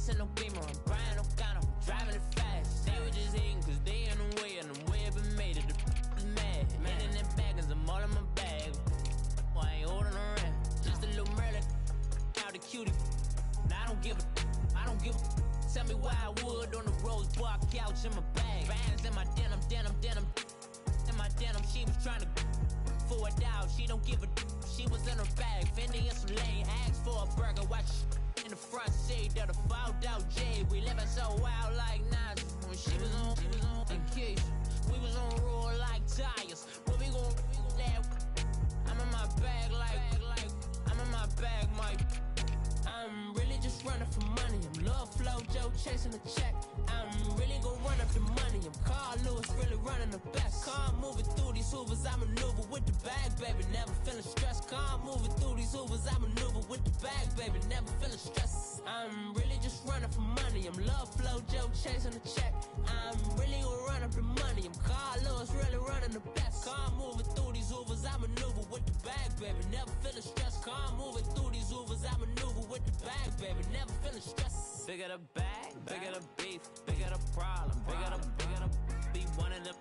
Ice in no beamer, I'm Brian O'Connor, driving it fast. They were just hating cause they in the way, and the way I've been made it, the is mad. Hitting them baggins, I'm all in my bag. Well, I ain't holding around, just a little Merlin, out the cutie. Now I don't give a. Tell me why I would on the rose bar couch in my bag. Bands in my denim. In my denim, she was trying to for it out. She don't give a. She was in her bag, Fendi and some lane. Asked for a burger, watch in the front seat of the fouled out J. We living so wild like Nas. When she was on vacation, we was on roll like tires. What we gon' laugh? I'm in my bag like I'm in my bag, Mike. I'm really just running for money. I'm Love Flow Joe chasing the check. I'm really gonna run up the money. I'm Carl Lewis, really running the best. Car moving through these hoovers, I maneuver with the bag, baby. Never feeling stressed. Car moving through these hoovers, I maneuver with the bag, baby. Never feeling stressed. I'm really just running for money. I'm Love Flow Joe chasing the check. I'm really gonna run up the money. I'm Carl Lewis, really running the best. Car moving through these hoovers, I maneuver with the bag, baby. Never feeling stressed. Car moving through these hoovers, I maneuver with the bag, baby. Never feeling stressed. Bigger the bag, bigger the beef, bigger the problem, bigger the be one of the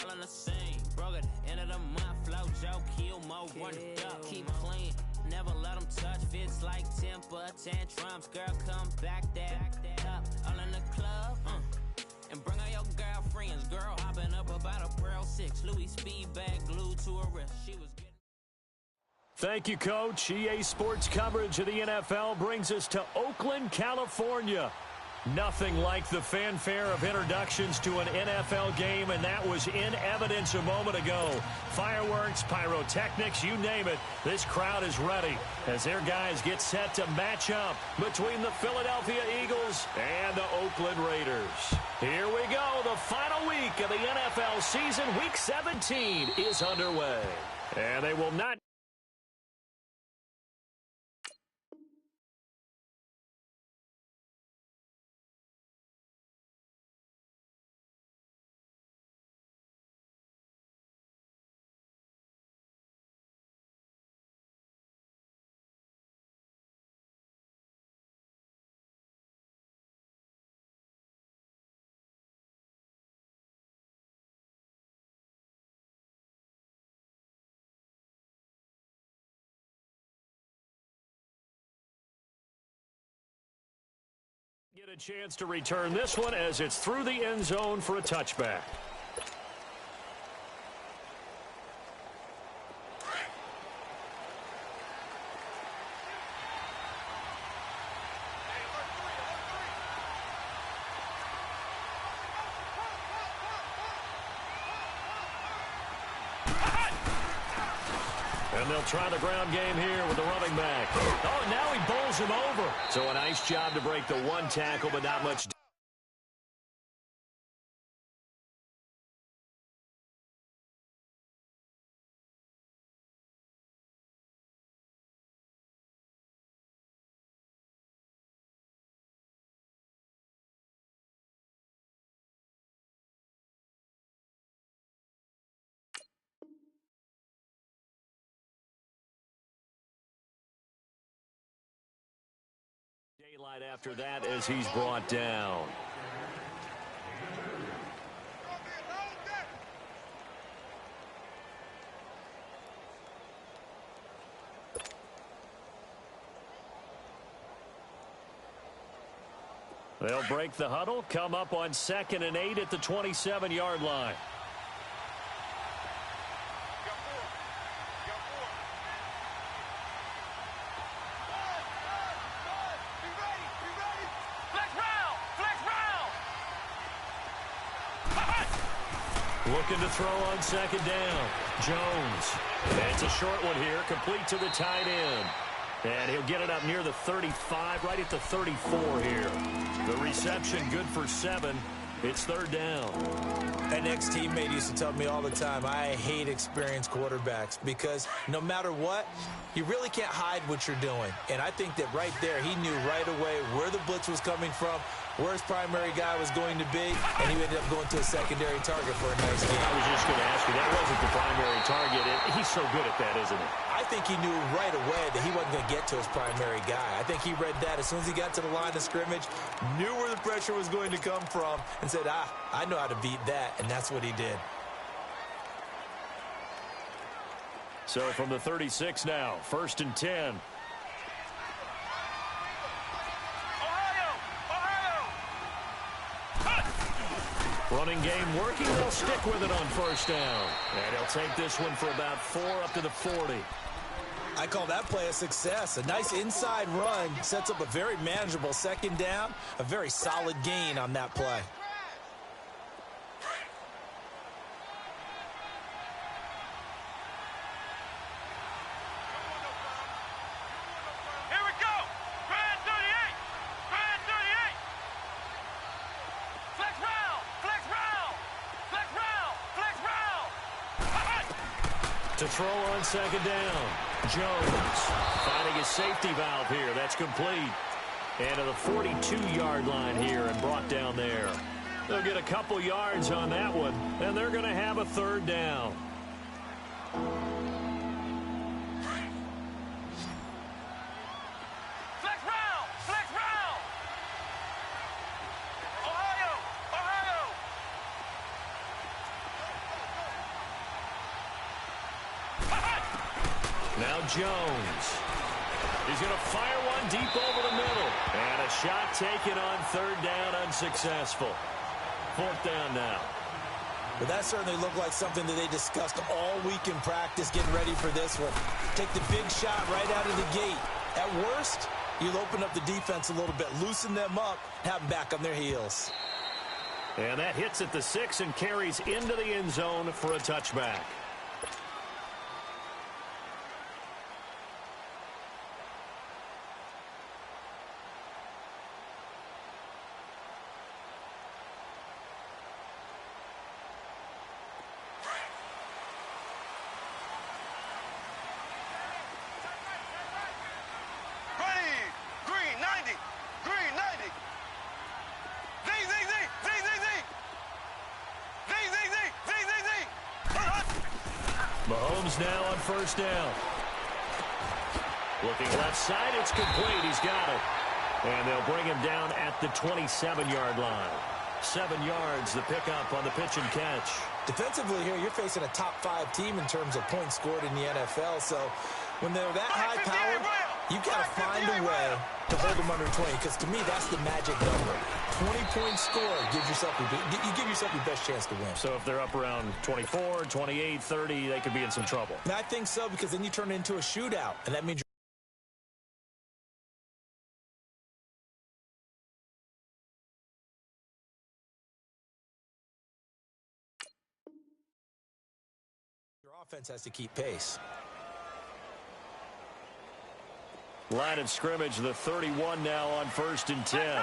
all in the same. Broke at the end of the month, Flow Joe, kill mo, run it up, keep clean. Never let them touch, fits like temper tantrums. Girl, come back that up, all in the club, and bring all your girlfriends. Girl, hopping up about a Pearl 6, Louis speed bag glued to her wrist. She was getting. Thank you, Coach. EA Sports coverage of the NFL brings us to Oakland, California. Nothing like the fanfare of introductions to an NFL game, and that was in evidence a moment ago. Fireworks, pyrotechnics, you name it. This crowd is ready as their guys get set to match up between the Philadelphia Eagles and the Oakland Raiders. Here we go. The final week of the NFL season, Week 17, is underway. And they will not. Get a chance to return this one as it's through the end zone for a touchback. And they'll try the ground game here with the running back. Oh, now he bowls him over. So a nice job to break the one tackle, but not much. Daylight after that as he's brought down. They'll break the huddle, come up on 2nd and 8 at the 27-yard line. Looking to throw on 2nd down. Jones. It's a short one here, complete to the tight end. And he'll get it up near the 35, right at the 34 here. The reception good for 7. It's 3rd down. An ex-teammate used to tell me all the time, I hate experienced quarterbacks because no matter what, you really can't hide what you're doing. And I think that right there, he knew right away where the blitz was coming from, where his primary guy was going to be, and he ended up going to a secondary target for a nice game. I was just going to ask you, that wasn't the primary target. He's so good at that, isn't he? I think he knew right away that he wasn't going to get to his primary guy. I think he read that as soon as he got to the line of scrimmage, knew where the pressure was going to come from, and said, I know how to beat that, and that's what he did. So from the 36 now, 1st and 10. Running game working. They'll stick with it on 1st down. And he'll take this one for about 4 up to the 40. I call that play a success. A nice inside run sets up a very manageable 2nd down. A very solid gain on that play. To throw on 2nd down. Jones finding his safety valve here. That's complete. And to the 42-yard line here and brought down there. They'll get a couple yards on that one, and they're going to have a 3rd down. Now Jones. He's going to fire one deep over the middle. And a shot taken on 3rd down, unsuccessful. 4th down now. But that certainly looked like something that they discussed all week in practice, getting ready for this one. Take the big shot right out of the gate. At worst, you'll open up the defense a little bit, loosen them up, have them back on their heels. And that hits at the 6 and carries into the end zone for a touchback. Mahomes now on 1st down. Looking left side, it's complete. He's got it. And they'll bring him down at the 27-yard line. 7 yards, the pickup on the pitch and catch. Defensively here, you're facing a top 5 team in terms of points scored in the NFL. So when they're that high-powered, you've got to find a way to hold them under 20. Because to me, that's the magic number. 20-point score gives yourself you give yourself your best chance to win. So if they're up around 24, 28, 30, they could be in some trouble. And I think so, because then you turn it into a shootout, and that means your offense has to keep pace. Line of scrimmage, the 31 now on 1st and 10.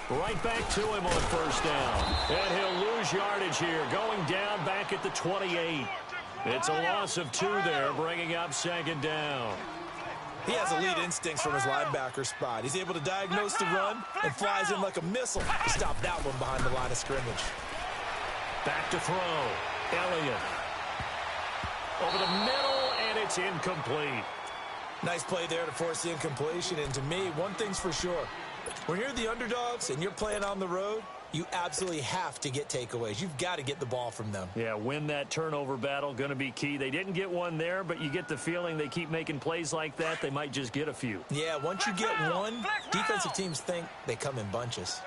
Right back to him on 1st down. And he'll lose yardage here, going down back at the 28. It's a loss of 2 there, bringing up 2nd down. He has elite instincts from his linebacker spot. He's able to diagnose the run and flies in like a missile to stop that one behind the line of scrimmage. Back to throw. Elliott. Over the middle, and it's incomplete. Nice play there to force the incompletion. And to me, one thing's for sure. When you're the underdogs and you're playing on the road, you absolutely have to get takeaways. You've got to get the ball from them. Yeah, win that turnover battle, going to be key. They didn't get one there, but you get the feeling they keep making plays like that, they might just get a few. Yeah, once you get one, defensive teams think they come in bunches.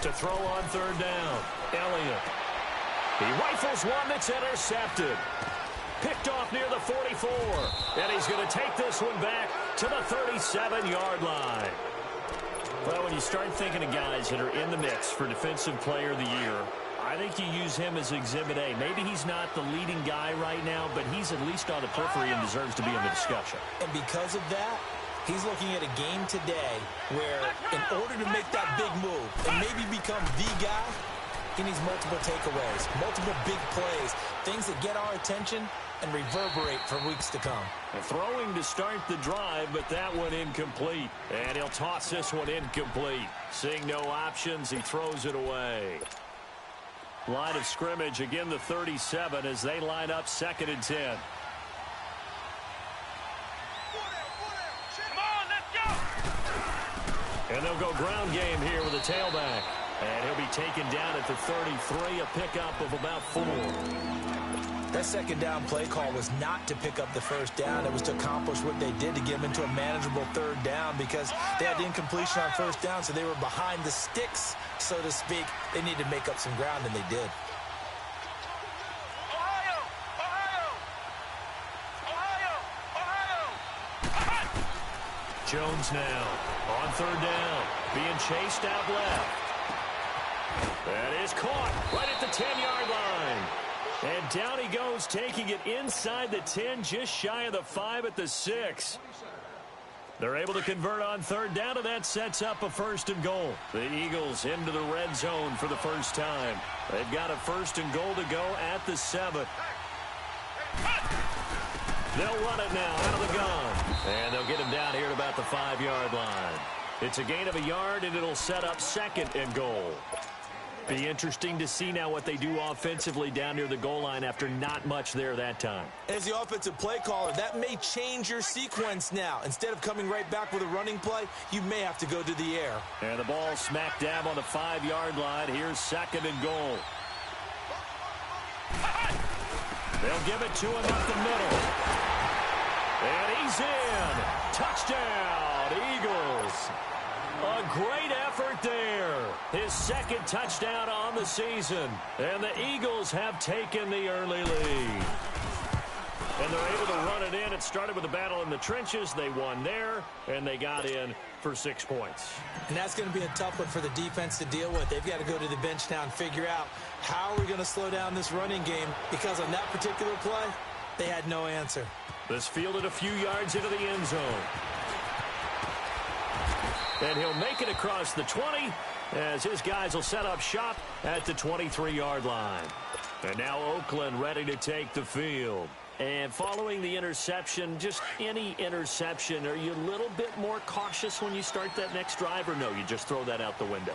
To throw on 3rd down, Elliott. He rifles one that's intercepted. Picked off near the 44. And he's going to take this one back to the 37-yard line. Well, when you start thinking of guys that are in the mix for Defensive Player of the Year, I think you use him as Exhibit A. Maybe he's not the leading guy right now, but he's at least on the periphery and deserves to be in the discussion. And because of that, He's looking at a game today where in order to make that big move and maybe become the guy, he needs multiple takeaways, multiple big plays, things that get our attention and reverberate for weeks to come. Throwing to start the drive, but that one incomplete. And he'll toss this one incomplete. Seeing no options, he throws it away. Line of scrimmage, again the 37 as they line up 2nd and 10. And they'll go ground game here with a tailback. And he'll be taken down at the 33, a pickup of about 4. That 2nd down play call was not to pick up the 1st down. It was to accomplish what they did to get them into a manageable 3rd down because they had the incompletion on 1st down, so they were behind the sticks, so to speak. They needed to make up some ground, and they did. Jones now on 3rd down, being chased out left. That is caught right at the 10-yard line. And down he goes, taking it inside the 10, just shy of the 5 at the 6. They're able to convert on 3rd down, and that sets up a 1st and goal. The Eagles into the red zone for the first time. They've got a 1st and goal to go at the 7. They'll run it now out of the gun. And they'll get him down here at about the 5-yard line. It's a gain of a yard, and it'll set up 2nd and goal. Be interesting to see now what they do offensively down near the goal line after not much there that time. As the offensive play caller, that may change your sequence now. Instead of coming right back with a running play, you may have to go to the air. And the ball smack dab on the 5-yard line. Here's 2nd and goal. They'll give it to him up the middle. And he's in. Touchdown, Eagles. A great effort there. His 2nd touchdown on the season. And the Eagles have taken the early lead. And they're able to run it in. It started with a battle in the trenches. They won there, and they got in for 6 points. And that's going to be a tough one for the defense to deal with. They've got to go to the bench now and figure out how are we going to slow down this running game, because on that particular play, they had no answer. This fielded a few yards into the end zone. And he'll make it across the 20 as his guys will set up shop at the 23-yard line. And now Oakland ready to take the field. And following the interception, just any interception, are you a little bit more cautious when you start that next drive, or no, you just throw that out the window?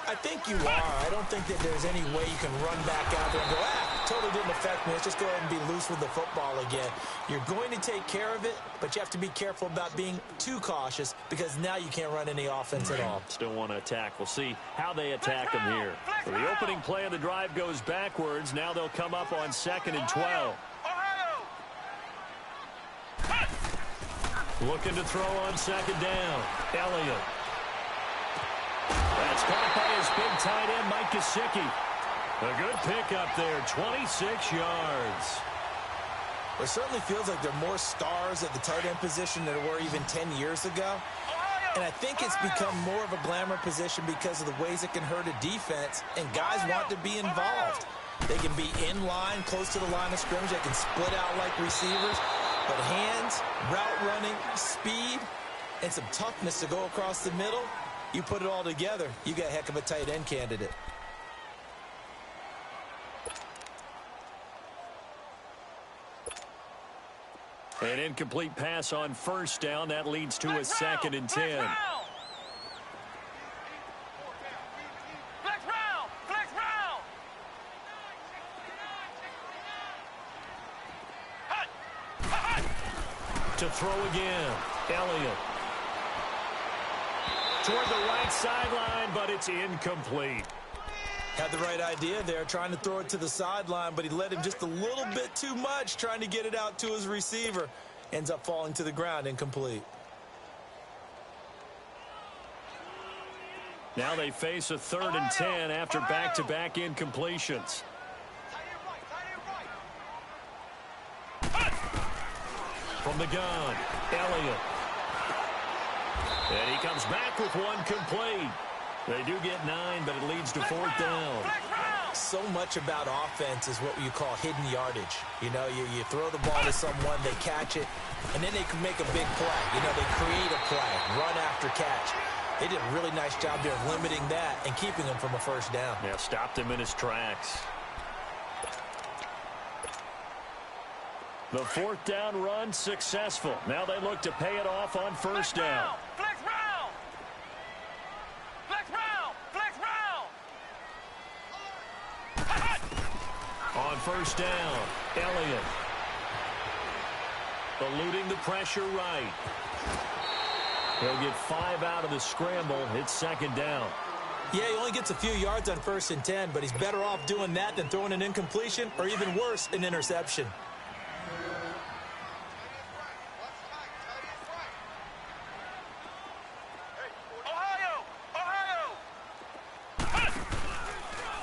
I think you are. I don't think that there's any way you can run back out there and go, totally didn't affect me. Let's just go ahead and be loose with the football again. You're going to take care of it, but you have to be careful about being too cautious because now you can't run any offense at all. Still want to attack. We'll see how they attack them here. So the opening play of the drive goes backwards. Now they'll come up on 2nd and 12. Looking to throw on 2nd down. Elliott. That's caught by his big tight end, Mike Gesicki. A good pickup there, 26 yards. It certainly feels like there are more stars at the tight end position than there were even 10 years ago. And I think it's become more of a glamour position because of the ways it can hurt a defense, and guys want to be involved. They can be in line, close to the line of scrimmage. They can split out like receivers. But hands, route running, speed, and some toughness to go across the middle, you put it all together, you got a heck of a tight end candidate. An incomplete pass on 1st down. That leads to a 2nd and 10. To throw again, Elliott. Toward the right sideline, but it's incomplete. Had the right idea there, trying to throw it to the sideline, but he led him just a little bit too much, trying to get it out to his receiver. Ends up falling to the ground, incomplete. Now they face a 3rd and 10 after back-to-back incompletions. From the gun, Elliott. And he comes back with one complete. They do get 9, but it leads to 4th down. so much about offense is what you call hidden yardage. You know, you throw the ball to someone, they catch it, and then they can make a big play. You know, they create a play, run after catch. They did a really nice job there of limiting that and keeping him from a first down. Yeah, stopped him in his tracks. The fourth down run successful. Now they look to pay it off on first down. Flex round! Flex round! Flex round! On first down, Elliott. Eluding the pressure right. He'll get 5 out of the scramble. It's second down. Yeah, he only gets a few yards on 1st and 10, but he's better off doing that than throwing an incompletion or even worse, an interception.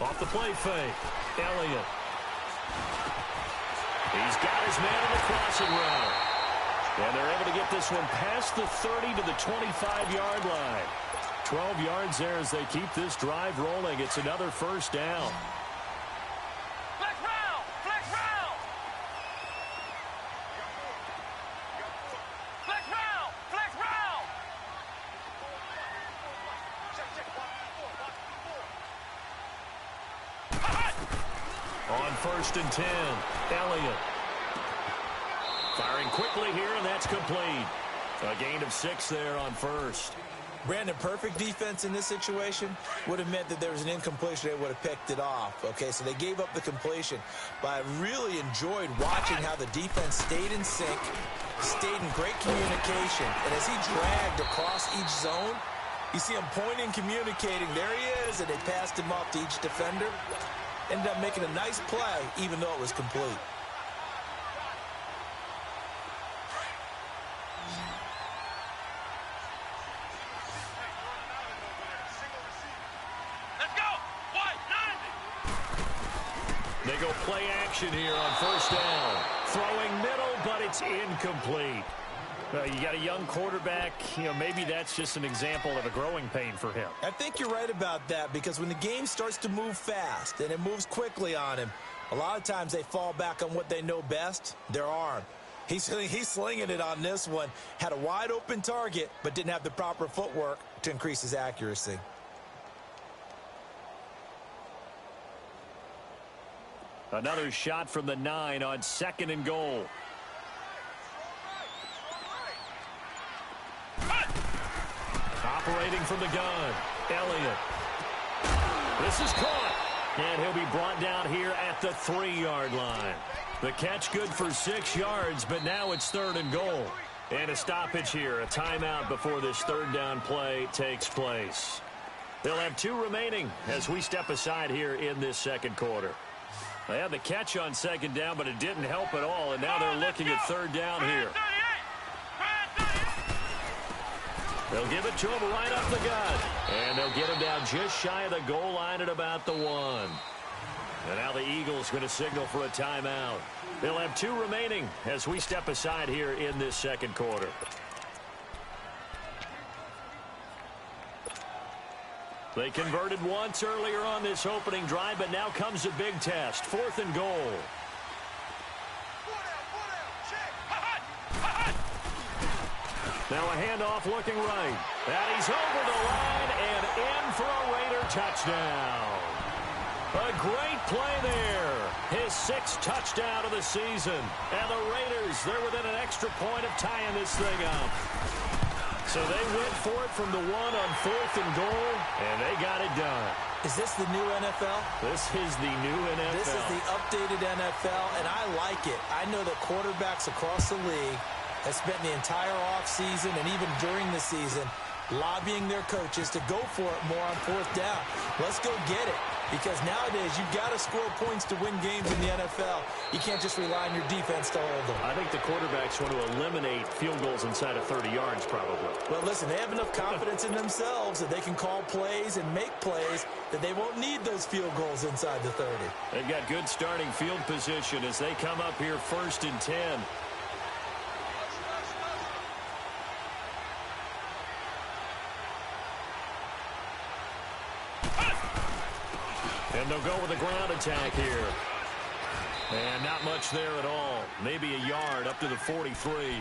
Off the play fake, Elliott. He's got his man on the crossing route. And they're able to get this one past the 30 to the 25-yard line. 12 yards there as they keep this drive rolling. It's another first down. Flex round! Flex round! Flex round! Flex round! On first and 10, Elliott. Firing quickly here, and that's complete. A gain of 6 there on first. Brandon, perfect defense in this situation would have meant that there was an incompletion. They would have picked it off. Okay, so they gave up the completion. But I really enjoyed watching how the defense stayed in sync, stayed in great communication. And as he dragged across each zone, you see him pointing, communicating. There he is, and they passed him off to each defender. Ended up making a nice play, even though it was complete. They go play action here on first down. Throwing middle, but it's incomplete. You got a young quarterback. You know, maybe that's just an example of a growing pain for him. I think you're right about that, because when the game starts to move fast and it moves quickly on him, a lot of times they fall back on what they know best, their arm. He's slinging it on this one. Had a wide open target, but didn't have the proper footwork to increase his accuracy. Another shot from the 9 on 2nd and goal. Operating from the gun, Elliott. This is caught, and he'll be brought down here at the 3-yard line. The catch good for 6 yards, but now it's 3rd and goal. And a stoppage here, a timeout before this 3rd down play takes place. They'll have 2 remaining as we step aside here in this second quarter. They had the catch on 2nd down, but it didn't help at all, and now they're looking at 3rd down here. They'll give it to him right up the gut. And they'll get him down just shy of the goal line at about the 1. And now the Eagles going to signal for a timeout. They'll have 2 remaining as we step aside here in this second quarter. They converted once earlier on this opening drive, but now comes a big test. 4th and goal. Now a handoff looking right. And he's over the line and in for a Raider touchdown. A great play there. His 6th touchdown of the season. And the Raiders, they're within an extra point of tying this thing up. So they went for it from the 1 on 4th and goal, and they got it done. Is this the new NFL? This is the new NFL. This is the updated NFL, and I like it. I know that quarterbacks across the league have spent the entire offseason and even during the season lobbying their coaches to go for it more on 4th down. Let's go get it. Because nowadays, you've got to score points to win games in the NFL. You can't just rely on your defense to hold them. I think the quarterbacks want to eliminate field goals inside of 30 yards, probably. Well, listen, they have enough confidence in themselves that they can call plays and make plays that they won't need those field goals inside the 30. They've got good starting field position as they come up here 1st and 10. And they'll go with a ground attack here. And not much there at all. Maybe a yard up to the 43.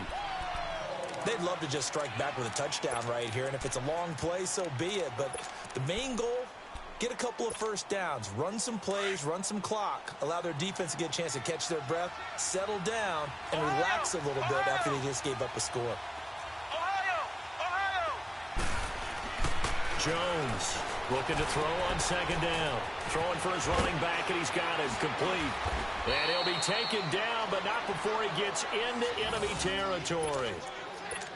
They'd love to just strike back with a touchdown right here, and if it's a long play, so be it. But the main goal, get a couple of first downs, run some plays, run some clock, allow their defense to get a chance to catch their breath, settle down, and relax a little bit after they just gave up a score. Jones looking to throw on second down. Throwing for his running back, and he's got it complete. And he'll be taken down, but not before he gets into enemy territory.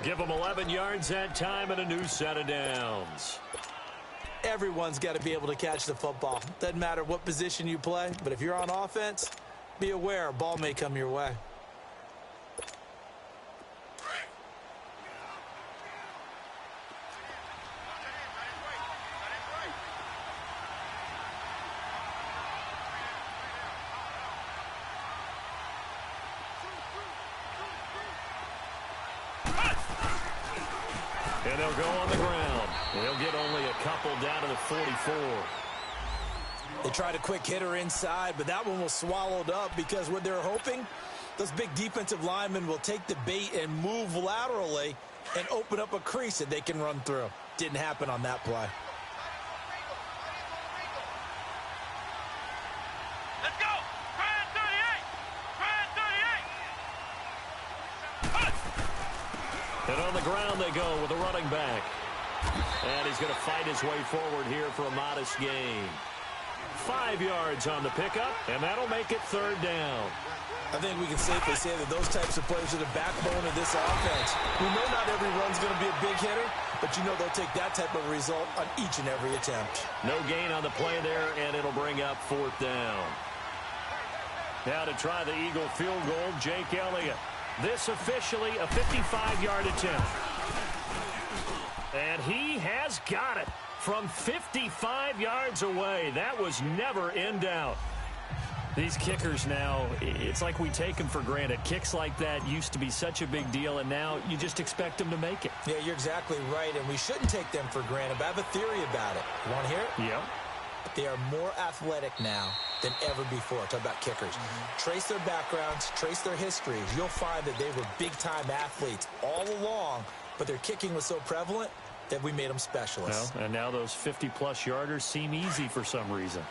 Give him 11 yards that time and a new set of downs. Everyone's got to be able to catch the football. Doesn't matter what position you play, but if you're on offense, be aware a ball may come your way. And they'll go on the ground. They'll get only a couple down to the 44. They tried a quick hitter inside, but that one was swallowed up because what they're hoping, those big defensive linemen will take the bait and move laterally and open up a crease that they can run through. Didn't happen on that play. Let's go! Grand 38! Grand 38! And on the ground they go with a running back. And he's going to fight his way forward here for a modest gain. 5 yards on the pickup, and that'll make it third down. I think we can safely say that those types of plays are the backbone of this offense. We know not every run's going to be a big hitter, but you know they'll take that type of result on each and every attempt. No gain on the play there, and it'll bring up fourth down. Now to try the Eagle field goal, Jake Elliott. This officially a 55-yard attempt. And he has got it from 55 yards away. That was never in doubt. These kickers now, it's like we take them for granted. Kicks like that used to be such a big deal, and now you just expect them to make it. Yeah, you're exactly right, and we shouldn't take them for granted, but I have a theory about it. You want to hear it? Yep. They are more athletic now than ever before. Talk about kickers. Trace their backgrounds, trace their histories. You'll find that they were big-time athletes all along, but their kicking was so prevalent that we made them specialists. Well, and now those 50-plus yarders seem easy for some reason.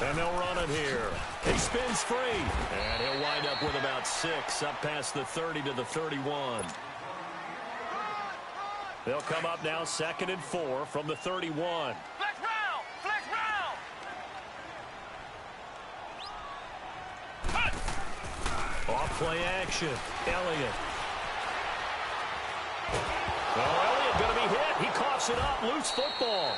And they'll run it here. He spins free. And he'll wind up with about 6 up past the 30 to the 31. They'll come up now 2nd and 4 from the 31. Flex round! Flex round! Off play action. Elliott. Oh, Elliott going to be hit. He coughs it up. Loose football.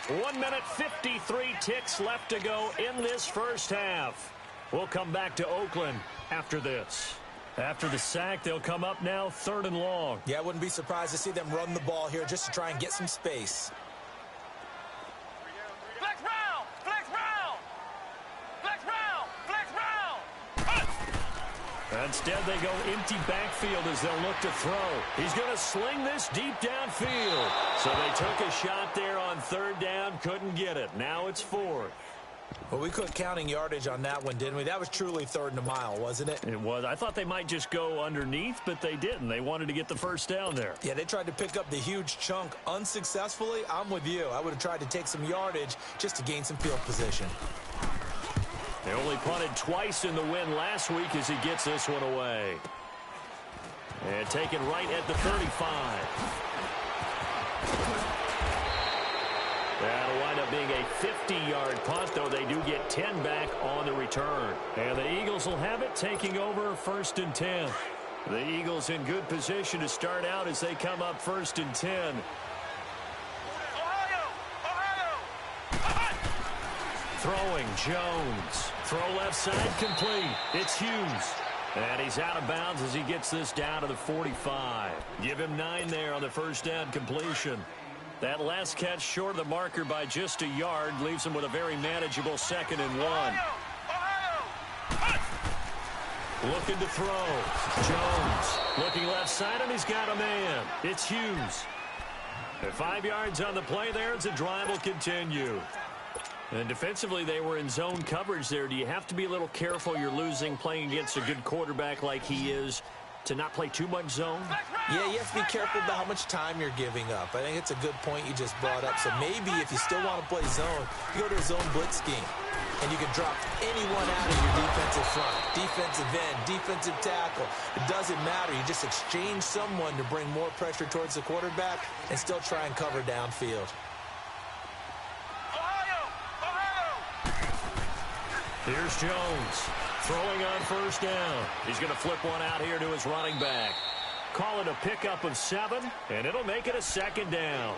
1 minute, 53 ticks left to go in this first half. We'll come back to Oakland after this. After the sack, they'll come up now 3rd and long. Yeah, I wouldn't be surprised to see them run the ball here just to try and get some space. Flex round! Flex round! Flex round! Flex round! Instead, they go empty backfield as they'll look to throw. He's going to sling this deep downfield. So they took a shot there on 3rd down, couldn't get it. Now it's 4th. Well, we quit counting yardage on that one, didn't we? That was truly 3rd and a mile, wasn't it? It was. I thought they might just go underneath, but they didn't. They wanted to get the first down there. Yeah, they tried to pick up the huge chunk unsuccessfully. I'm with you. I would have tried to take some yardage just to gain some field position. They only punted twice in the win last week as he gets this one away. And taken right at the 35. That'll wind up being a 50-yard punt, though they do get 10 back on the return. And the Eagles will have it, taking over 1st and 10. The Eagles in good position to start out as they come up 1st and 10. Throwing, Jones. Throw left side, complete. It's Hughes. And he's out of bounds as he gets this down to the 45. Give him 9 there on the first down completion. That last catch short of the marker by just a yard leaves him with a very manageable 2nd and 1. Looking to throw. Jones looking left side, and he's got a man. It's Hughes. And 5 yards on the play there as the drive will continue. And defensively, they were in zone coverage there. Do you have to be a little careful? You're losing playing against a good quarterback like he is to not play too much zone? Yeah, you have to be careful about how much time you're giving up. I think it's a good point you just brought up. So maybe if you still want to play zone, you go to a zone blitz scheme. And you can drop anyone out of your defensive front, defensive end, defensive tackle. It doesn't matter. You just exchange someone to bring more pressure towards the quarterback and still try and cover downfield. Here's Jones throwing on first down. He's going to flip one out here to his running back. Call it a pickup of 7, and it'll make it a second down.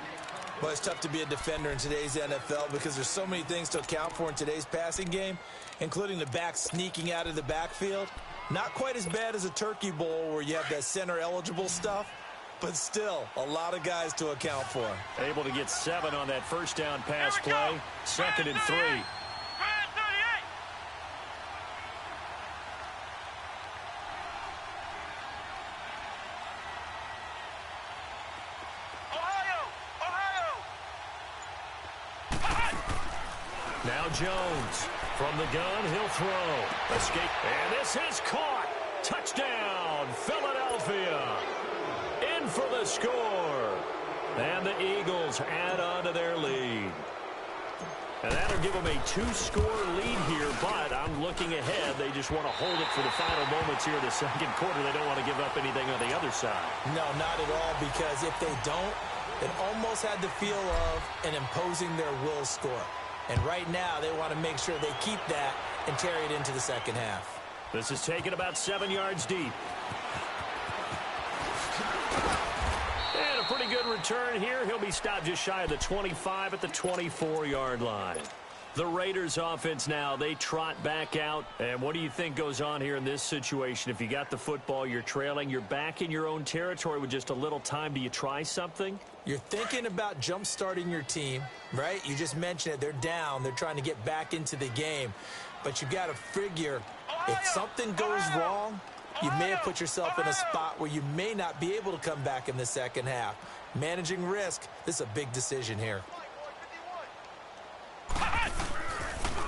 Well, it's tough to be a defender in today's NFL because there's so many things to account for in today's passing game, including the back sneaking out of the backfield. Not quite as bad as a turkey bowl where you have that center-eligible stuff, but still a lot of guys to account for. Able to get 7 on that first down pass play. 2nd and 3. Now Jones from the gun, he'll throw. Escape, and this is caught. Touchdown, Philadelphia. In for the score. And the Eagles add on to their lead. And that'll give them a 2-score lead here, but I'm looking ahead. They just want to hold it for the final moments here in the second quarter. They don't want to give up anything on the other side. No, not at all, because if they don't, it almost had the feel of an imposing their will score. And right now, they want to make sure they keep that and carry it into the second half. This is taken about 7 yards deep. And a pretty good return here. He'll be stopped just shy of the 25 at the 24-yard line. The Raiders offense now, they trot back out. And what do you think goes on here in this situation? If you got the football, you're trailing, you're back in your own territory with just a little time. Do you try something? You're thinking about jump-starting your team, right? You just mentioned it. They're down. They're trying to get back into the game. But you got to figure if something goes wrong, you may have put yourself in a spot where you may not be able to come back in the second half. Managing risk, this is a big decision here.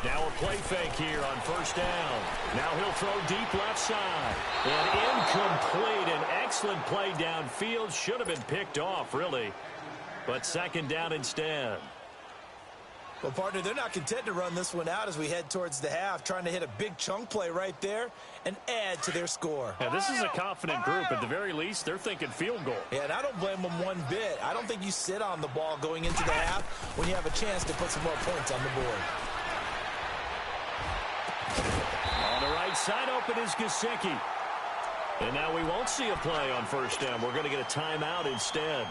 Now a play fake here on first down. Now he'll throw deep left side. And incomplete. An excellent play downfield. Should have been picked off, really. But second down instead. Well, partner, they're not content to run this one out as we head towards the half, trying to hit a big chunk play right there and add to their score. Now, this is a confident group. At the very least, they're thinking field goal. Yeah, and I don't blame them one bit. I don't think you sit on the ball going into the half when you have a chance to put some more points on the board. On the right side, open is Gesicki. And now we won't see a play on first down. We're going to get a timeout instead.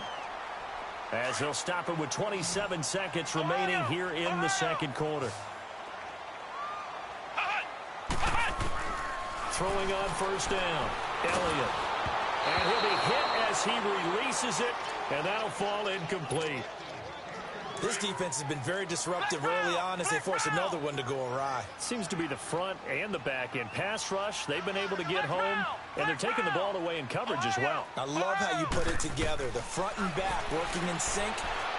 As they'll stop it with 27 seconds remaining here in the second quarter. Throwing on first down, Elliott. And he'll be hit as he releases it, and that'll fall incomplete. This defense has been very disruptive early on as they force another one to go awry. Seems to be the front and the back end. Pass rush, they've been able to get home, and they're taking the ball away in coverage as well. I love how you put it together. The front and back working in sync,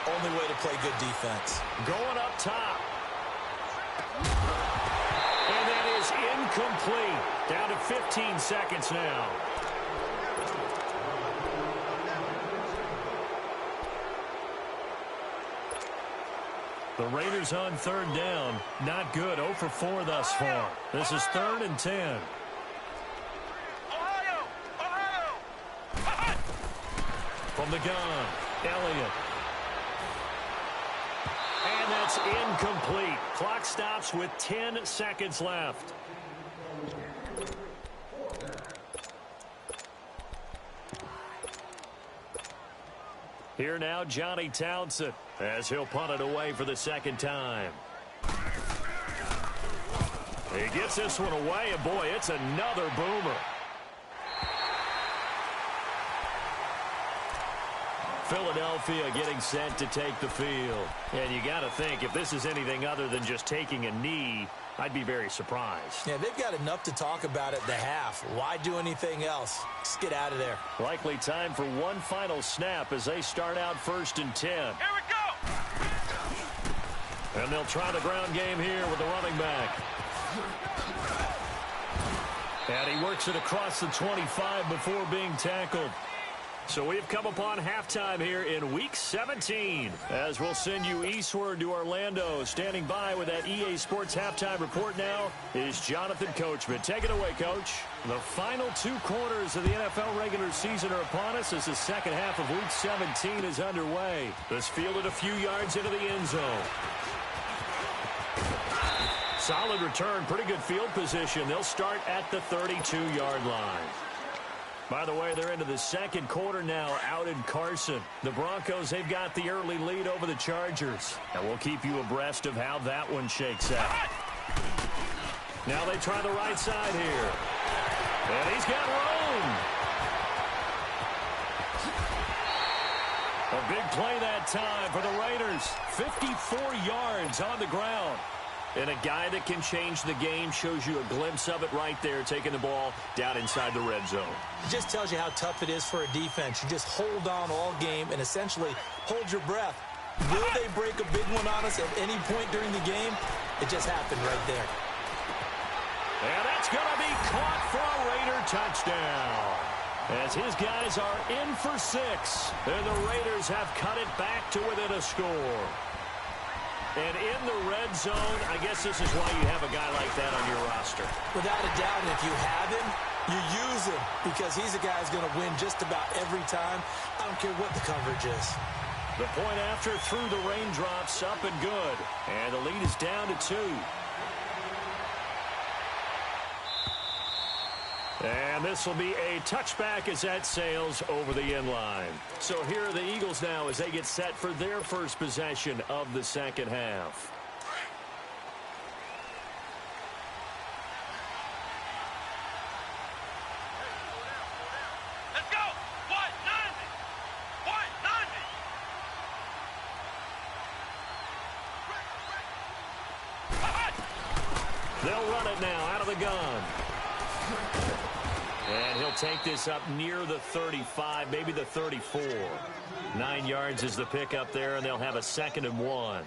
only way to play good defense. Going up top. And that is incomplete. Down to 15 seconds now. The Raiders on third down. Not good. 0 for 4 thus far. This is 3rd and 10. From the gun, Elliott. And that's incomplete. Clock stops with 10 seconds left. Here now, Johnny Townsend, as he'll punt it away for the second time. He gets this one away, and boy, it's another boomer. Philadelphia getting set to take the field. And you got to think, if this is anything other than just taking a knee, I'd be very surprised. Yeah, they've got enough to talk about at the half. Why do anything else? Just get out of there. Likely time for one final snap as they start out 1st and 10. Here we go! And they'll try the ground game here with the running back. And he works it across the 25 before being tackled. So we've come upon halftime here in Week 17. As we'll send you eastward to Orlando. Standing by with that EA Sports halftime report now is Jonathan Coachman. Take it away, Coach. The final 2 quarters of the NFL regular season are upon us as the second half of Week 17 is underway. This fielded a few yards into the end zone. Solid return, pretty good field position. They'll start at the 32-yard line. By the way, they're into the second quarter now out in Carson. The Broncos, they've got the early lead over the Chargers. And we'll keep you abreast of how that one shakes out. Now they try the right side here. And he's got room. A big play that time for the Raiders. 54 yards on the ground. And a guy that can change the game shows you a glimpse of it right there, taking the ball down inside the red zone. It just tells you how tough it is for a defense. You just hold on all game and essentially hold your breath. Will they break a big one on us at any point during the game? It just happened right there. And that's going to be caught for a Raider touchdown. As his guys are in for 6. And the Raiders have cut it back to within a score. And in the red zone, I guess this is why you have a guy like that on your roster. Without a doubt, and if you have him, you use him because he's a guy who's going to win just about every time. I don't care what the coverage is. The point after through the raindrops, up and good. And the lead is down to 2. And this will be a touchback as that sails over the end line. So here are the Eagles now as they get set for their first possession of the second half. Let's go! What? 90! They'll run it now out of the gun. And he'll take this up near the 35, maybe the 34. 9 yards is the pickup there, and they'll have a 2nd and 1.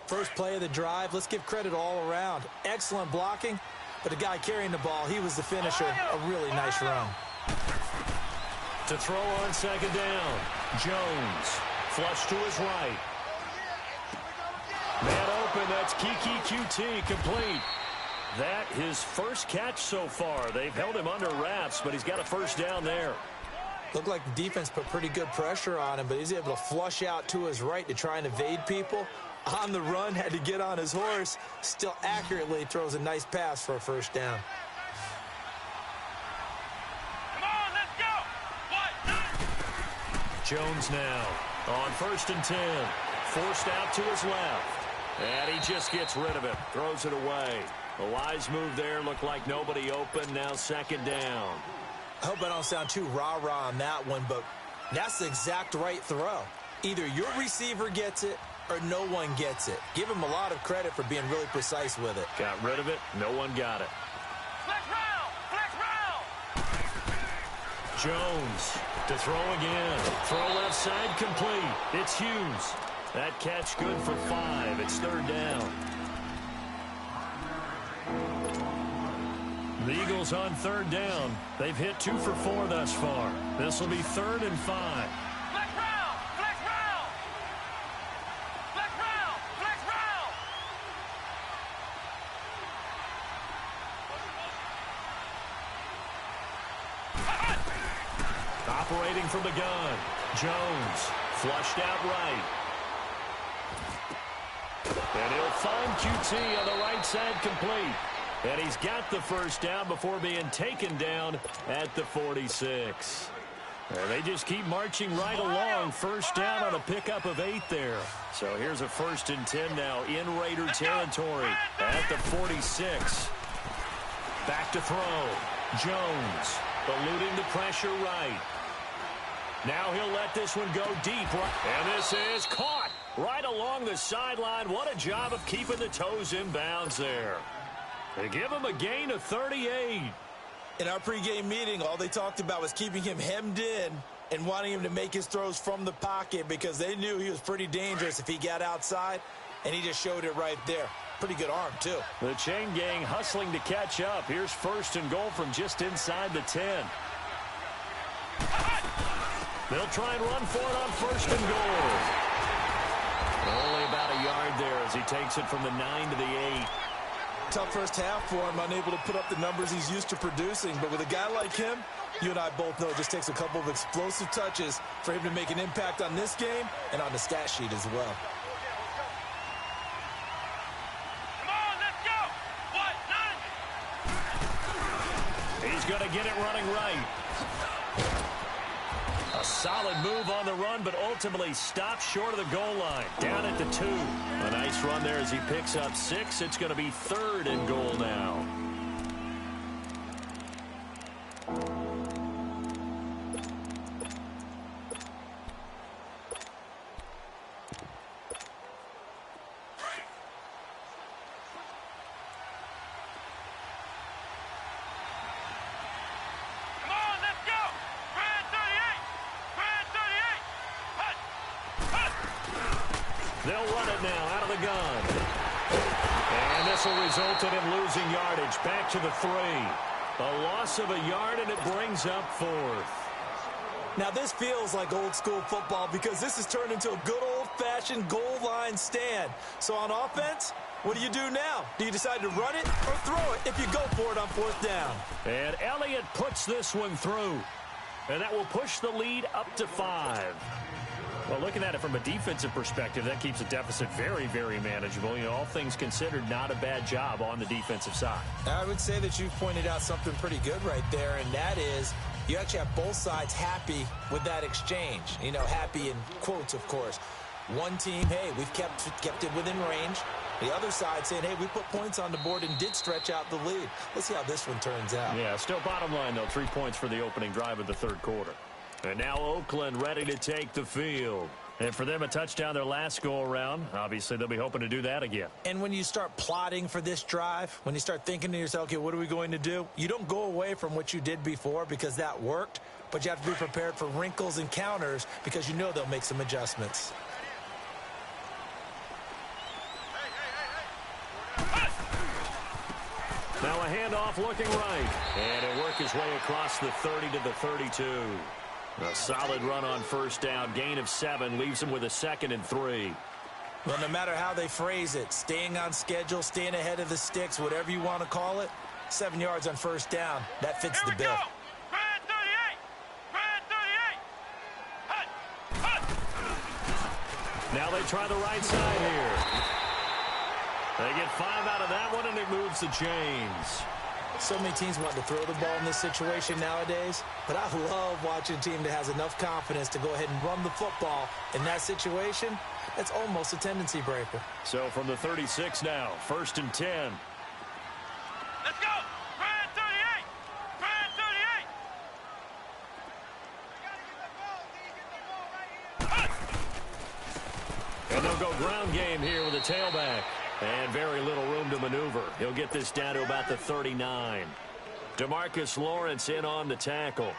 First play of the drive, let's give credit all around. Excellent blocking, but the guy carrying the ball, he was the finisher. A really nice run. To throw on 2nd down, Jones. Flush to his right. Man open, that's Kiki QT, complete. That his first catch so far. They've held him under wraps, but he's got a first down there. Looked like the defense put pretty good pressure on him, but he's able to flush out to his right to try and evade people. On the run, had to get on his horse. Still accurately throws a nice pass for a first down. Come on, let's go! What? Jones now on 1st and 10. Forced out to his left. And he just gets rid of it. Throws it away. A wise move there. Looked like nobody open. Now 2nd down. I hope I don't sound too rah-rah on that one, but that's the exact right throw. Either your receiver gets it or no one gets it. Give him a lot of credit for being really precise with it. Got rid of it. No one got it. Flex round! Flex round! Jones to throw again. Throw left side complete. It's Hughes. That catch good for 5. It's 3rd down. The Eagles on 3rd down. They've hit 2 for 4 thus far. This will be 3rd and 5. Flex round! Flex round! Flex round! Flex round! Operating from the gun. Jones flushed out right. And he'll find QT on the right side complete. And he's got the first down before being taken down at the 46. And they just keep marching right along. First down on a pickup of 8 there. So here's a 1st and 10 now in Raider territory at the 46. Back to throw. Jones eluding the pressure right. Now he'll let this one go deep. And this is caught. Right along the sideline. What a job of keeping the toes in bounds there. They give him a gain of 38. In our pregame meeting, all they talked about was keeping him hemmed in and wanting him to make his throws from the pocket because they knew he was pretty dangerous if he got outside, and he just showed it right there. Pretty good arm, too. The chain gang hustling to catch up. Here's 1st and goal from just inside the 10. They'll try and run for it on 1st and goal. Only about a yard there as he takes it from the 9 to the 8. Tough first half for him, unable to put up the numbers he's used to producing. But with a guy like him, you and I both know it just takes a couple of explosive touches for him to make an impact on this game and on the stat sheet as well. Come on, let's go. What? None. He's going to get it running right. A solid move on the run, but ultimately stopped short of the goal line. Down at the 2. A nice run there as he picks up 6. It's going to be 3rd and goal now. Come on, let's go. Brand 38. Brand 38. Hut. Hut. They'll run it now out of the gun. And this will result in him losing yardage. Back to the 3. A loss of a yard, and it brings up 4th. Now, this feels like old-school football because this has turned into a good old-fashioned goal line stand. So on offense, what do you do now? Do you decide to run it or throw it if you go for it on 4th down? And Elliott puts this one through. And that will push the lead up to 5. Well, looking at it from a defensive perspective, that keeps the deficit very, very manageable. You know, all things considered, not a bad job on the defensive side. I would say that you've pointed out something pretty good right there, and that is you actually have both sides happy with that exchange. You know, happy in quotes, of course. One team, hey, we've kept it within range. The other side saying, hey, we put points on the board and did stretch out the lead. Let's see how this one turns out. Yeah, still bottom line, though, 3 points for the opening drive of the 3rd quarter. And now Oakland ready to take the field. And for them, a touchdown their last go-around. Obviously, they'll be hoping to do that again. And when you start plotting for this drive, when you start thinking to yourself, okay, what are we going to do? You don't go away from what you did before because that worked, but you have to be prepared for wrinkles and counters because you know they'll make some adjustments. Now a handoff looking right. And it'll work his way across the 30 to the 32. A solid run on 1st down. Gain of 7 leaves him with a 2nd and 3. Well, no matter how they phrase it, staying on schedule, staying ahead of the sticks, whatever you want to call it, 7 yards on 1st down, that fits the bill. Brand 38. Brand 38. Hut. Hut. Now they try the right side here. They get 5 out of that one, and it moves the chains. So many teams want to throw the ball in this situation nowadays, but I love watching a team that has enough confidence to go ahead and run the football. In that situation, that's almost a tendency breaker. So from the 36 now, 1st and 10. Let's go. Brand 38. Brand 38. Hut. And they'll go ground game here with a tailback. And very little room to maneuver. He'll get this down to about the 39. DeMarcus Lawrence in on the tackle.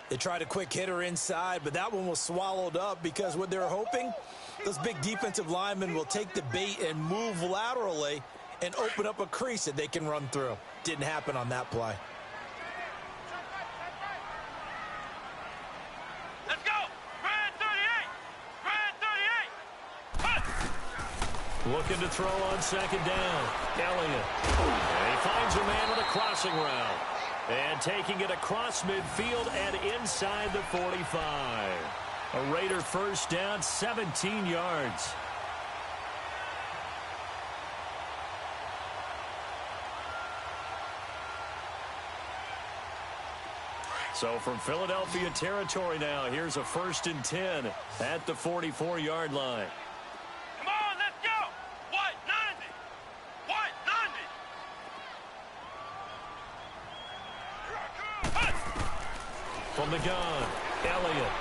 They tried a quick hitter inside, but that one was swallowed up because what they're hoping, those big defensive linemen will take the bait and move laterally and open up a crease that they can run through. Didn't happen on that play. Let's go. Brand 38. Brand 38. Hut. Looking to throw on 2nd down. Elliott. And he finds a man with a crossing route. And taking it across midfield and inside the 45. A Raider 1st down, 17 yards. So from Philadelphia territory now, here's a 1st and 10 at the 44-yard line. Come on, let's go. What? 90. What? 90. Hut. From the gun, Elliott.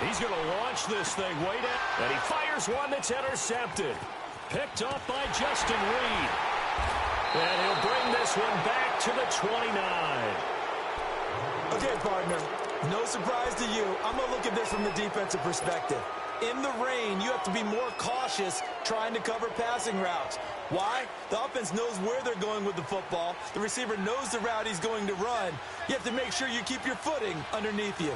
He's going to launch this thing way down. And he fires one that's intercepted. Picked up by Justin Reed. And he'll bring this one back to the 29. Okay, partner, no surprise to you. I'm going to look at this from the defensive perspective. In the rain, you have to be more cautious trying to cover passing routes. Why? The offense knows where they're going with the football. The receiver knows the route he's going to run. You have to make sure you keep your footing underneath you.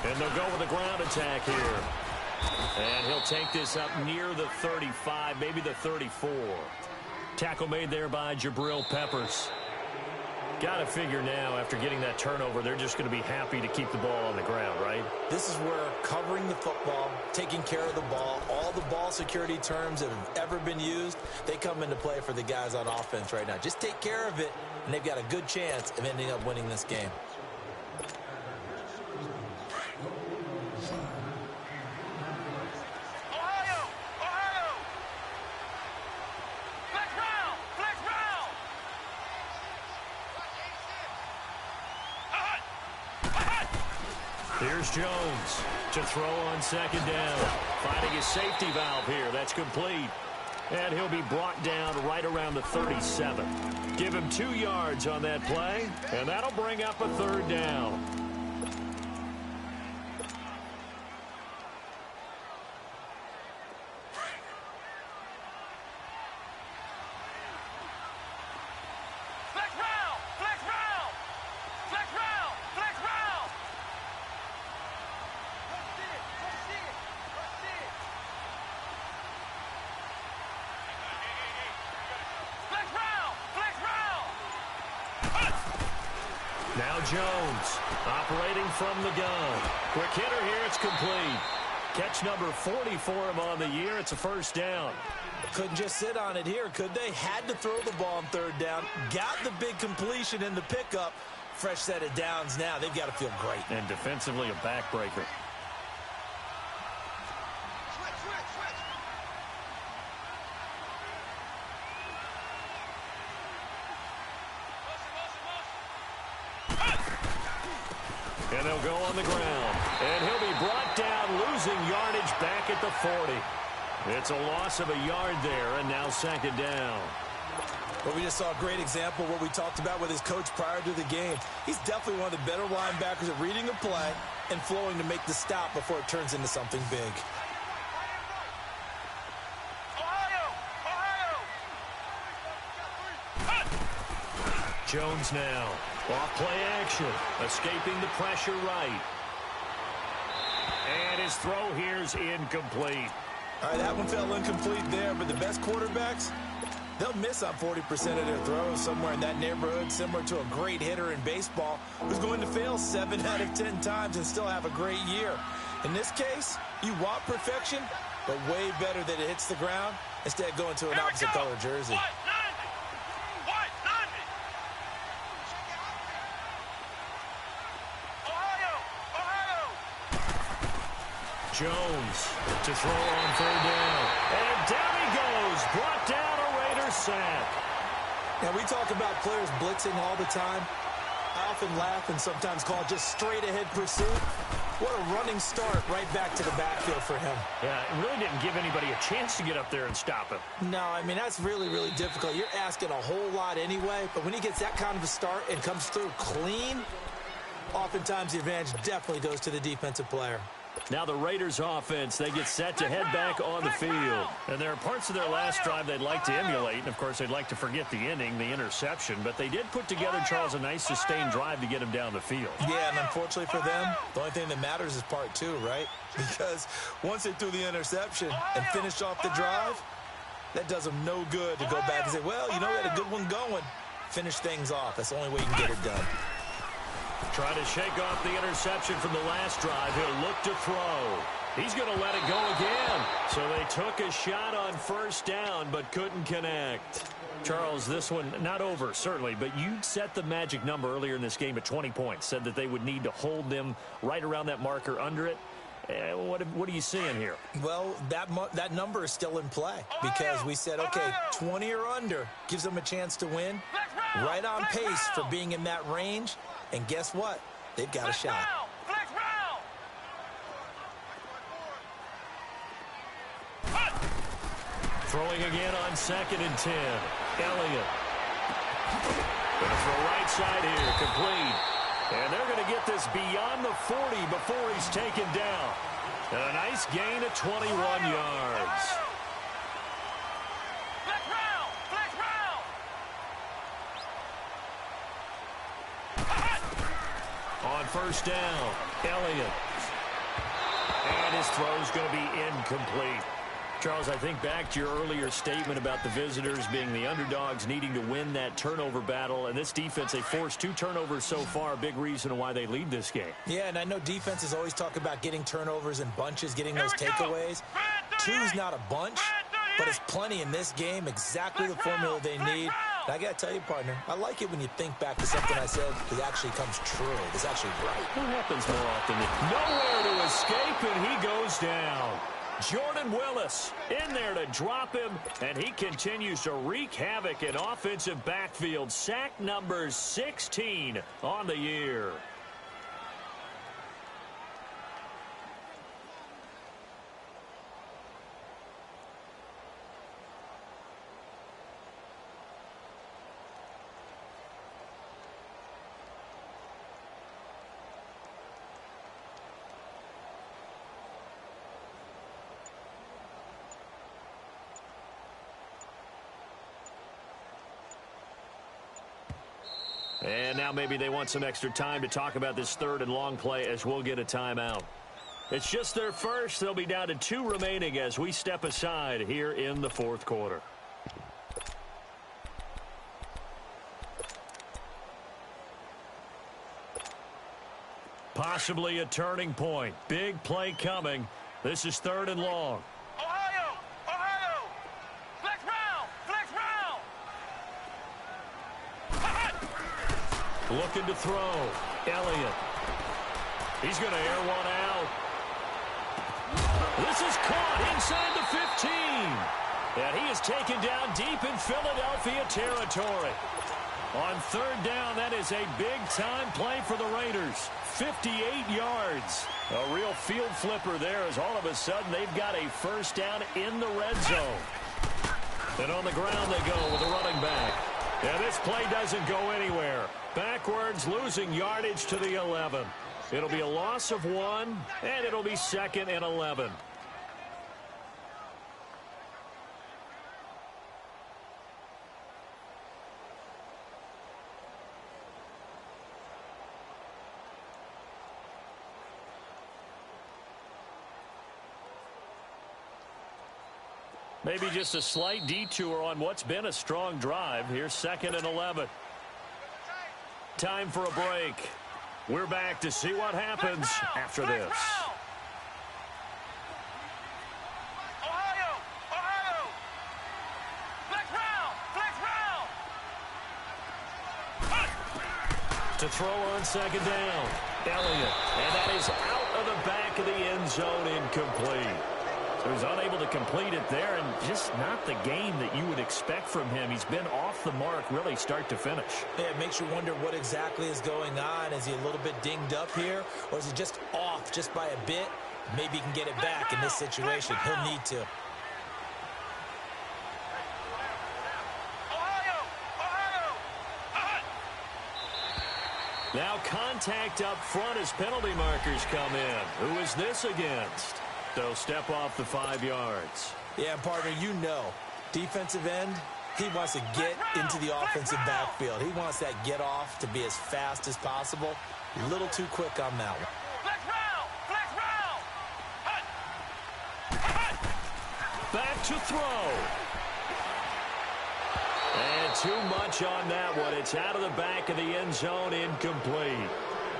And they'll go with a ground attack here. And he'll take this up near the 35, maybe the 34. Tackle made there by Jabril Peppers. Got to figure now, after getting that turnover, they're just going to be happy to keep the ball on the ground, right? This is where covering the football, taking care of the ball, all the ball security terms that have ever been used, they come into play for the guys on offense right now. Just take care of it, and they've got a good chance of ending up winning this game. Here's Jones to throw on second down. Finding his safety valve here. That's complete. And he'll be brought down right around the 37. Give him 2 yards on that play, and that'll bring up a third down. Now Jones, operating from the gun. Quick hitter here, it's complete. Catch number 40 for him on the year. It's a first down. Couldn't just sit on it here, could they? Had to throw the ball on third down. Got the big completion in the pickup. Fresh set of downs now. They've got to feel great. And defensively, a backbreaker. And they'll go on the ground. And he'll be brought down, losing yardage back at the 40. It's a loss of a yard there, and now second down. Well, we just saw a great example of what we talked about with his coach prior to the game. He's definitely one of the better linebackers at reading a play and flowing to make the stop before it turns into something big. Jones now. Off play action. Escaping the pressure right. And his throw here's incomplete. All right, that one fell incomplete there, but the best quarterbacks, they'll miss on 40% of their throws, somewhere in that neighborhood, similar to a great hitter in baseball who's going to fail 7 out of 10 times and still have a great year. In this case, you want perfection, but way better that it hits the ground instead of going to an opposite color jersey. Jones to throw on third down. And down he goes. Brought down a Raider sack. Now, we talk about players blitzing all the time. I often laugh and sometimes call it just straight-ahead pursuit. What a running start right back to the backfield for him. Yeah, it really didn't give anybody a chance to get up there and stop him. No, I mean, that's really, really difficult. You're asking a whole lot anyway, but when he gets that kind of a start and comes through clean, oftentimes the advantage definitely goes to the defensive player. Now the Raiders offense, they get set to head back on the field. And there are parts of their last drive they'd like to emulate. And, of course, they'd like to forget the ending, the interception. But they did put together, Charles, a nice sustained drive to get him down the field. Yeah, and unfortunately for them, the only thing that matters is part 2, right? Because once they threw the interception and finished off the drive, that does them no good to go back and say, well, you know, we had a good one going. Finish things off. That's the only way you can get it done. Trying to shake off the interception from the last drive. He'll look to throw. He's going to let it go again. So they took a shot on first down but couldn't connect. Charles, this one not over, certainly, but you set the magic number earlier in this game at 20 points. Said that they would need to hold them right around that marker under it. What are you seeing here? Well, that number is still in play because we said, okay, 20 or under gives them a chance to win. Right on pace for being in that range. And guess what? They've got a shot. Throwing again on 2nd and 10. Elliott. Going to throw right side here. Complete. And they're going to get this beyond the 40 before he's taken down. And a nice gain of 21 yards. On 1st down, Elliott. And his throw's going to be incomplete. Charles, I think back to your earlier statement about the visitors being the underdogs needing to win that turnover battle. And this defense, they forced 2 turnovers so far, a big reason why they lead this game. Yeah, and I know defenses always talk about getting turnovers in bunches, getting those takeaways. 2's not a bunch, but it's plenty in this game, exactly the formula they need. And I got to tell you, partner, I like it when you think back to something I said that actually comes true. It's actually right. What happens more often? Nowhere to escape, and he goes down. Jordan Willis in there to drop him, and he continues to wreak havoc in offensive backfield. Sack number 16 on the year. And now maybe they want some extra time to talk about this 3rd and long play as we'll get a timeout. It's just their first. They'll be down to 2 remaining as we step aside here in the 4th quarter. Possibly a turning point. Big play coming. This is 3rd and long. Looking to throw. Elliott. He's going to air one out. This is caught inside the 15. And he is taken down deep in Philadelphia territory. On 3rd down, that is a big-time play for the Raiders. 58 yards. A real field flipper there as all of a sudden they've got a 1st down in the red zone. And on the ground they go with a running back. And this play doesn't go anywhere. Backwards, losing yardage to the 11. It'll be a loss of 1, and it'll be 2nd and 11. Maybe just a slight detour on what's been a strong drive. Here's 2nd and 11. Time for a break. We're back to see what happens after this. To throw on 2nd down. Elliott. And that is out of the back of the end zone, incomplete. So he's unable to complete it there, and just not the game that you would expect from him. He's been off the mark really start to finish. Yeah, it makes you wonder what exactly is going on. Is he a little bit dinged up here, or is he just off just by a bit? Maybe he can get it back in this situation. He'll need to. Now contact up front as penalty markers come in. Who is this against? They'll step off the 5 yards. Yeah, partner, you know, defensive end, he wants to get into the offensive backfield. He wants that get off to be as fast as possible. A little too quick on that one. Back to throw. And too much on that one. It's out of the back of the end zone, incomplete.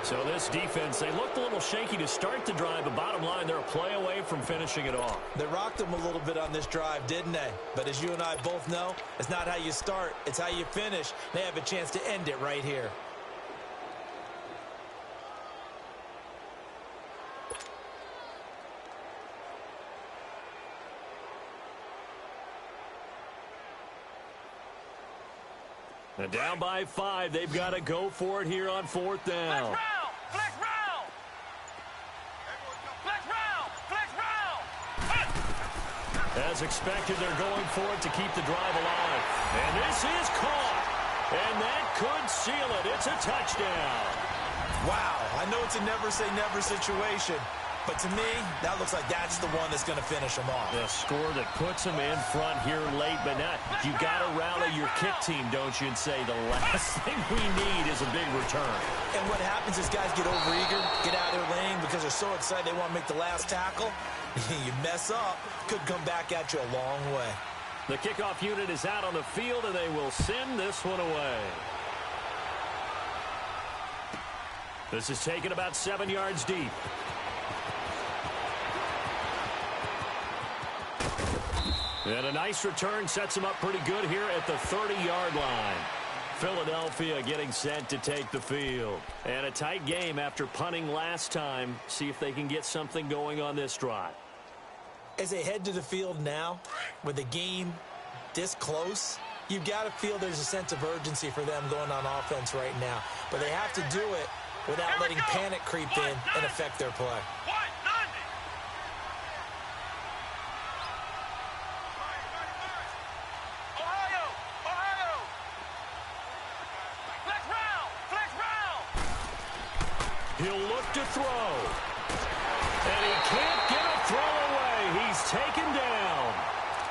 So this defense, they looked a little shaky to start the drive, but bottom line, they're a play away from finishing it off. They rocked them a little bit on this drive, didn't they? But as you and I both know, it's not how you start, it's how you finish. They have a chance to end it right here. And down by 5. They've got to go for it here on 4th down. Flex round! Flex round! Flex round! As expected, they're going for it to keep the drive alive. And this is caught. And that could seal it. It's a touchdown. Wow, I know it's a never-say-never situation, but to me, that looks like that's the one that's going to finish them off. The score that puts them in front here late, but not. You got to rally your kick team, don't you, and say the last thing we need is a big return. And what happens is guys get overeager, get out of their lane because they're so excited they want to make the last tackle. You mess up, could come back at you a long way. The kickoff unit is out on the field, and they will send this one away. This is taken about 7 yards deep. And a nice return sets him up pretty good here at the 30-yard line. Philadelphia getting set to take the field. And a tight game after punting last time. See if they can get something going on this drive. As they head to the field now, with the game this close, you've got to feel there's a sense of urgency for them going on offense right now. But they have to do it without letting panic creep in and affect their play. He'll look to throw. And he can't get a throw away. He's taken down.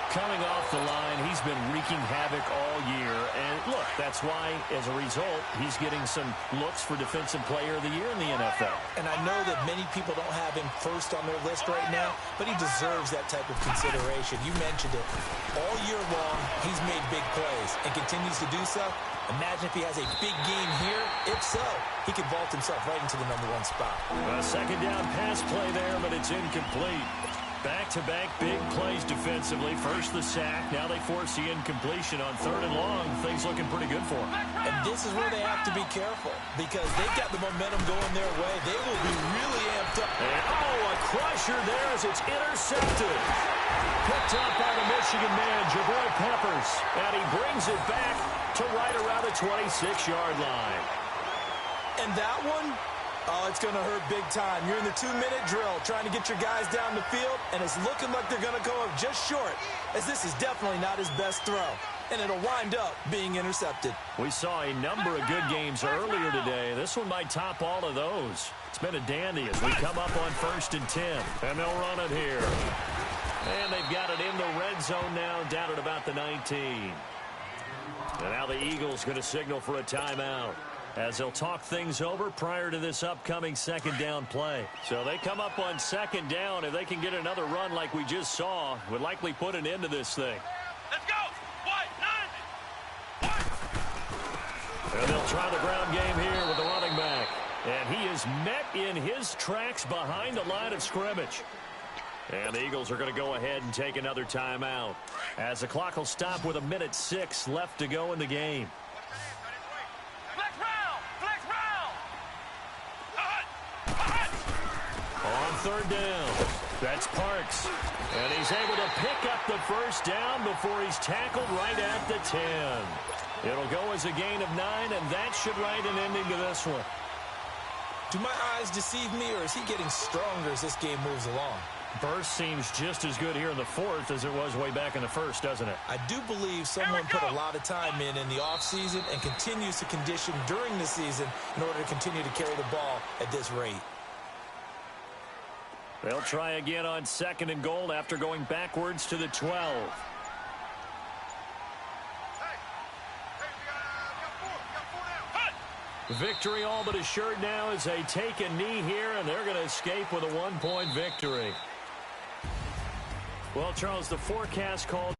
Coming off the line, he's been wreaking havoc all year. And look, that's why, as a result, he's getting some looks for Defensive Player of the Year in the NFL. And I know that many people don't have him first on their list right now, but he deserves that type of consideration. You mentioned it. All year long, he's made big plays and continues to do so. Imagine if he has a big game here. If so, he could vault himself right into the #1 spot. A second down pass play there, but it's incomplete. Back-to-back big plays defensively. First the sack. Now they force the incompletion on 3rd and long. Things looking pretty good for them. And this is where they have to be careful because they've got the momentum going their way. They will be really amped up. And, a crusher there as it's intercepted. Picked up by the Michigan man, Jabril Peppers. And he brings it back to right around the 26-yard line. And that one, it's going to hurt big time. You're in the 2-minute drill trying to get your guys down the field, and it's looking like they're going to go up just short, as this is definitely not his best throw. And it'll wind up being intercepted. We saw a number of good games earlier today. This one might top all of those. It's been a dandy as we come up on 1st and 10. And they'll run it here. And they've got it in the red zone now, down at about the 19. And now the Eagles going to signal for a timeout as they'll talk things over prior to this upcoming 2nd down play. So they come up on 2nd down. If they can get another run like we just saw, would likely put an end to this thing. Let's go! And they'll try the ground game here with the running back. And he is met in his tracks behind the line of scrimmage. And the Eagles are going to go ahead and take another timeout as the clock will stop with 1:06 left to go in the game. Flex round! Flex round! On 3rd down, that's Parks. And he's able to pick up the 1st down before he's tackled right at the 10. It'll go as a gain of 9, and that should write an ending to this one. Do my eyes deceive me, or is he getting stronger as this game moves along? Burst seems just as good here in the 4th as it was way back in the 1st, doesn't it? I do believe someone put a lot of time in the offseason and continues to condition during the season in order to continue to carry the ball at this rate. They'll try again on 2nd and goal after going backwards to the 12. Victory all but assured now as they take a knee here, and they're going to escape with a 1-point victory. Well, Charles, the forecast called